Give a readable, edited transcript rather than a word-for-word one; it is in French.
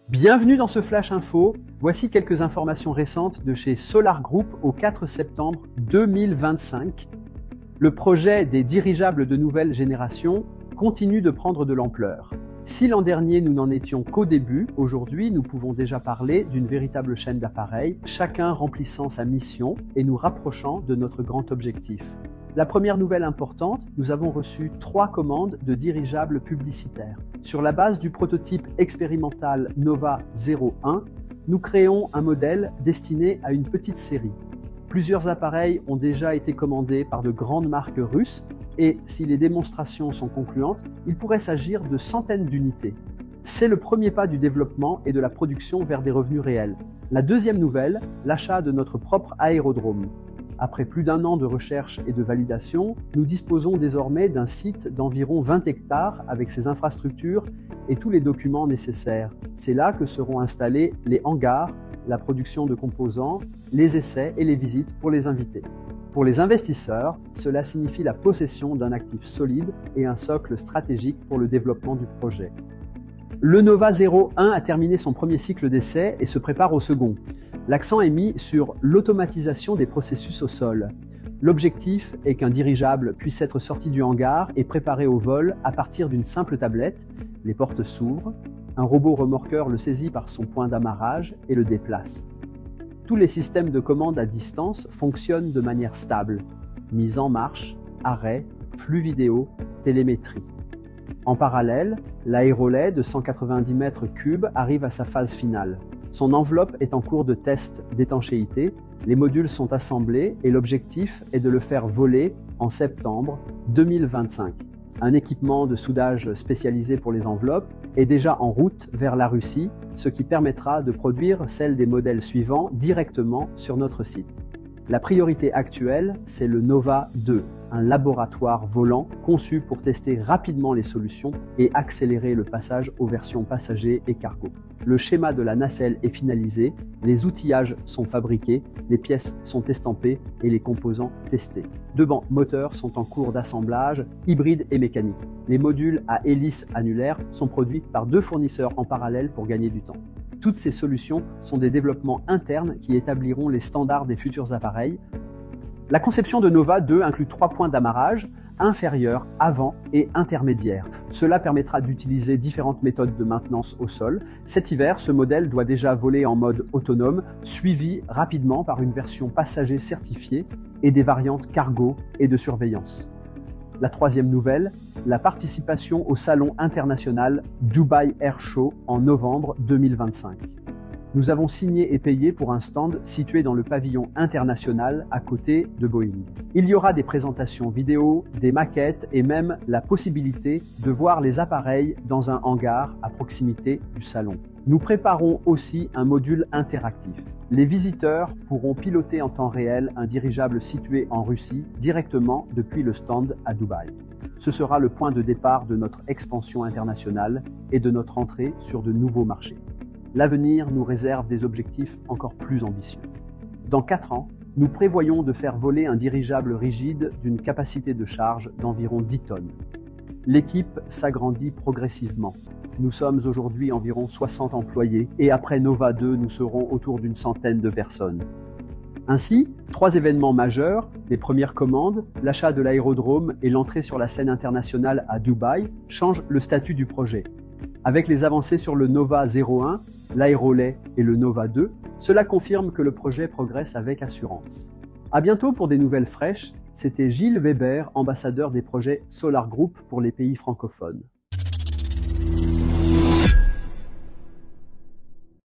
Bienvenue dans ce Flash Info. Voici quelques informations récentes de chez Solar Group au 4 septembre 2025. Le projet des dirigeables de nouvelle génération continue de prendre de l'ampleur. Si l'an dernier nous n'en étions qu'au début, aujourd'hui nous pouvons déjà parler d'une véritable chaîne d'appareils, chacun remplissant sa mission et nous rapprochant de notre grand objectif. La première nouvelle importante, nous avons reçu 3 commandes de dirigeables publicitaires. Sur la base du prototype expérimental Nova 01, nous créons un modèle destiné à une petite série. Plusieurs appareils ont déjà été commandés par de grandes marques russes et si les démonstrations sont concluantes, il pourrait s'agir de centaines d'unités. C'est le premier pas du développement et de la production vers des revenus réels. La deuxième nouvelle, l'achat de notre propre aérodrome. Après plus d'1 an de recherche et de validation, nous disposons désormais d'un site d'environ 20 hectares avec ses infrastructures et tous les documents nécessaires. C'est là que seront installés les hangars, la production de composants, les essais et les visites pour les invités. Pour les investisseurs, cela signifie la possession d'un actif solide et un socle stratégique pour le développement du projet. Le Nova 01 a terminé son premier cycle d'essai et se prépare au second. L'accent est mis sur l'automatisation des processus au sol. L'objectif est qu'un dirigeable puisse être sorti du hangar et préparé au vol à partir d'une simple tablette. Les portes s'ouvrent, un robot remorqueur le saisit par son point d'amarrage et le déplace. Tous les systèmes de commande à distance fonctionnent de manière stable. Mise en marche, arrêt, flux vidéo, télémétrie. En parallèle, l'aérolet de 190 mètres cubes arrive à sa phase finale. Son enveloppe est en cours de test d'étanchéité, les modules sont assemblés et l'objectif est de le faire voler en septembre 2025. Un équipement de soudage spécialisé pour les enveloppes est déjà en route vers la Russie, ce qui permettra de produire celle des modèles suivants directement sur notre site. La priorité actuelle, c'est le Nova 2, un laboratoire volant conçu pour tester rapidement les solutions et accélérer le passage aux versions passagers et cargo. Le schéma de la nacelle est finalisé, les outillages sont fabriqués, les pièces sont estampées et les composants testés. 2 bancs moteurs sont en cours d'assemblage, hybrides et mécaniques. Les modules à hélice annulaire sont produits par 2 fournisseurs en parallèle pour gagner du temps. Toutes ces solutions sont des développements internes qui établiront les standards des futurs appareils. La conception de Nova 2 inclut 3 points d'amarrage, inférieur, avant et intermédiaire. Cela permettra d'utiliser différentes méthodes de maintenance au sol. Cet hiver, ce modèle doit déjà voler en mode autonome, suivi rapidement par une version passager certifiée et des variantes cargo et de surveillance. La troisième nouvelle, la participation au salon international Dubai Air Show en novembre 2025. Nous avons signé et payé pour un stand situé dans le pavillon international à côté de Boeing. Il y aura des présentations vidéo, des maquettes et même la possibilité de voir les appareils dans un hangar à proximité du salon. Nous préparons aussi un module interactif. Les visiteurs pourront piloter en temps réel un dirigeable situé en Russie directement depuis le stand à Dubaï. Ce sera le point de départ de notre expansion internationale et de notre entrée sur de nouveaux marchés. L'avenir nous réserve des objectifs encore plus ambitieux. Dans 4 ans, nous prévoyons de faire voler un dirigeable rigide d'une capacité de charge d'environ 10 tonnes. L'équipe s'agrandit progressivement. Nous sommes aujourd'hui environ 60 employés et après Nova 2, nous serons autour d'une centaine de personnes. Ainsi, 3 événements majeurs, les premières commandes, l'achat de l'aérodrome et l'entrée sur la scène internationale à Dubaï, changent le statut du projet. Avec les avancées sur le Nova 01, l'aérolet et le Nova 2, cela confirme que le projet progresse avec assurance. À bientôt pour des nouvelles fraîches, c'était Gilles Weber, ambassadeur des projets Solar Group pour les pays francophones.